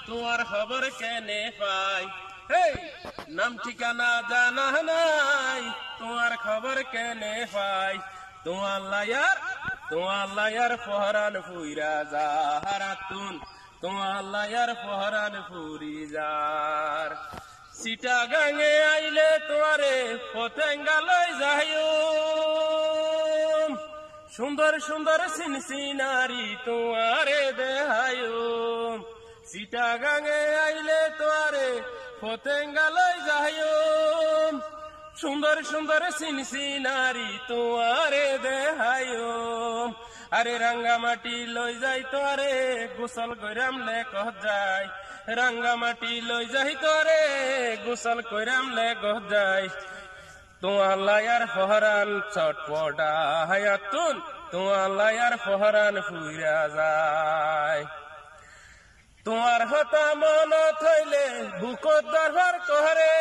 তোমার খবর কেনে পাই। হেই নাম ঠিকানা জানা নাই, তোমার খবর কেনে পাই। তোমার লায়ার ফহরান ফুইরা যাহারাতুন, তোমার লায়ার ফহরান ফুরি যার। সিটা গাঙে আইলে তোমারে পতেঙ্গা লই যাইও, সুন্দর সুন্দর সিনসিনারি তোমারে দেহায়ো। সিটা গাঙে আইলে তোমারে পতেঙ্গা লই যাইও, সুন্দর সুন্দর সিনসিনারি তোমারে দেহায়ো। আরে রাঙ্গামাটি লই যাই তোরে গোসল কইরাম লে কহ যাই, রাঙ্গামাটি লই যাই তোরে গোসল কইরাম লে কহ যাই। তোমার লায়ার ফহরান চটপটা হায়াতুন, তোমার লায়ার ফহরান ফুইরা যায়। তোমার হতা মন থইলে বুকত দরবার কহরে,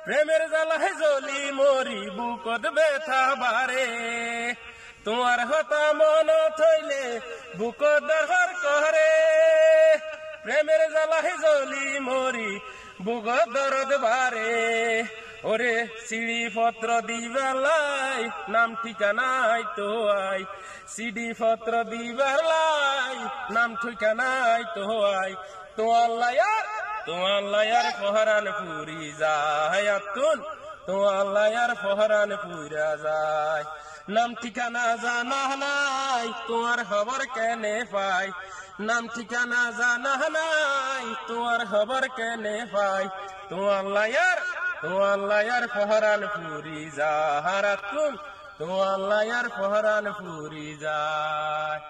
প্রেমের জ্বালায় জ্বলি মরি বুকত ব্যথা বারে। তোমার হতা মন থইলে বুকত দরবার কহরে, প্রেমের জ্বালায় জ্বলি মরি বুকত দরদ বারে। ওরে সিঁড়ি পত্র দিবালাই নাম ঠিকানাই তো আই, সিডি পত্র দিবালাই নাম ঠিকানাই তো আই। তোমার লায়ার ফহরান ফুরি যায় আতুন, তোমার লায়ার ফহরান ফুইরা যায়। নাম ঠিকানা জানা নাই, তোমার খবর কেনে পাই। নাম ঠিকানা জানা নাই, তোমার খবর কেনে পাই। তোমার লায়ার ফহরান ফুরি যাহারাতুন, তোমার লায়ার ফহরান ফুরি যায়।